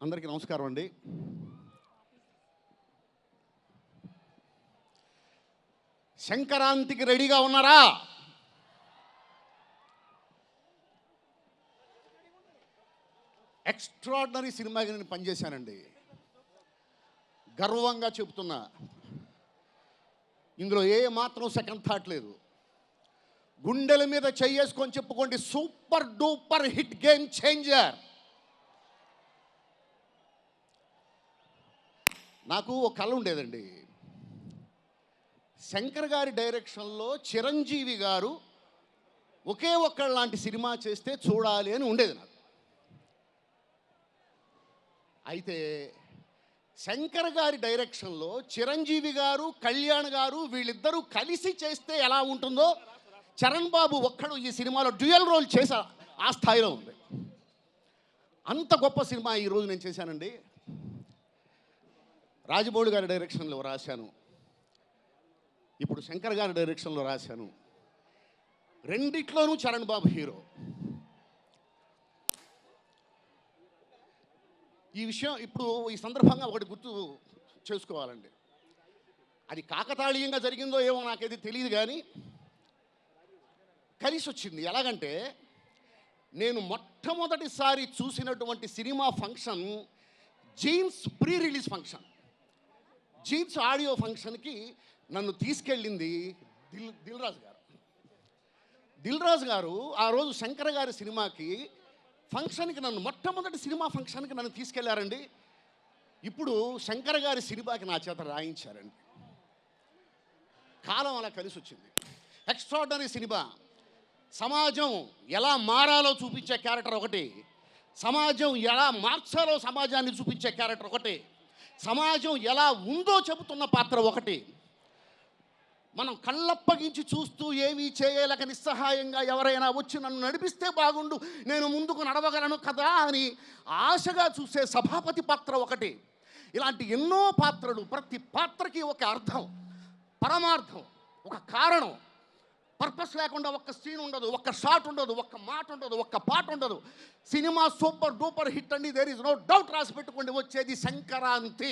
అందరికీ నమస్కారం అండి. సంక్రాంతికి రెడీగా ఉన్నారా? ఎక్స్ట్రాడినరీ సినిమాకి నేను పనిచేశానండి. గర్వంగా చెబుతున్నా, ఇందులో ఏ మాత్రం సెకండ్ థాట్ లేదు. గుండెల మీద చెయ్యేసుకొని చెప్పుకోండి, super duper hit, game changer. నాకు ఒక కళ ఉండేదండి. శంకర్ గారి డైరెక్షన్లో చిరంజీవి గారు ఒకే ఒక్కళ్ళలాంటి సినిమా చేస్తే చూడాలి అని ఉండేది నాకు. అయితే శంకర్ గారి డైరెక్షన్లో చిరంజీవి గారు, కళ్యాణ్ గారు వీళ్ళిద్దరూ కలిసి చేస్తే ఎలా ఉంటుందో, చరణ్ బాబు ఒక్కడు ఈ సినిమాలో డ్యూయల్ రోల్ చేసా ఆ స్థాయిలో ఉంది. అంత గొప్ప సినిమా ఈరోజు నేను చేశానండి. రాజమౌళి గారి డైరెక్షన్లో రాశాను, ఇప్పుడు శంకర్ గారి డైరెక్షన్లో రాశాను. రెండిట్లోనూ చరణ్ బాబు హీరో. ఈ విషయం ఇప్పుడు ఈ సందర్భంగా ఒకటి గుర్తు చేసుకోవాలండి. అది కాకతాళీయంగా జరిగిందో ఏమో నాకేది తెలియదు, కానీ కలిసి వచ్చింది. ఎలాగంటే, నేను మొట్టమొదటిసారి చూసినటువంటి cinema function jeans pre release function. Jeans audio ఫంక్షన్కి నన్ను తీసుకెళ్ళింది దిల్ రాజు గారు. ఆ రోజు శంకర్ గారి సినిమాకి ఫంక్షన్కి మొట్టమొదటి సినిమా ఫంక్షన్కి నన్ను తీసుకెళ్లారండి. ఇప్పుడు శంకర్ గారి సినిమాకి నా చేత రాయించారండి. కాలం అలా కలిసి వచ్చింది. Extraordinary cinema. సమాజం ఎలా మారాలో చూపించే క్యారెక్టర్ ఒకటి, సమాజం ఎలా మార్చాలో సమాజాన్ని చూపించే క్యారెక్టర్ ఒకటి, సమాజం ఎలా ఉందో చెబుతున్న పాత్ర ఒకటి. మనం కళ్ళప్పగించి చూస్తూ ఏమీ చేయలేక నిస్సహాయంగా ఎవరైనా వచ్చి నన్ను నడిపిస్తే బాగుండు, నేను ముందుకు నడవగలను కదా అని ఆశగా చూసే సభాపతి పాత్ర ఒకటి. ఇలాంటి ఎన్నో పాత్రలు, ప్రతి పాత్రకి ఒక అర్థం, పరమార్థం, ఒక కారణం. పర్పస్ లేకుండా ఒక్క సీన్ ఉండదు, ఒక్క షాట్ ఉండదు, ఒక్క మాట ఉండదు, ఒక్క పాట ఉండదు. సినిమా సూపర్ డూపర్ హిట్ అండి, దేర్ ఈజ్ నో డౌట్. రాసి పెట్టుకోండి, వచ్చేది సంక్రాంతి.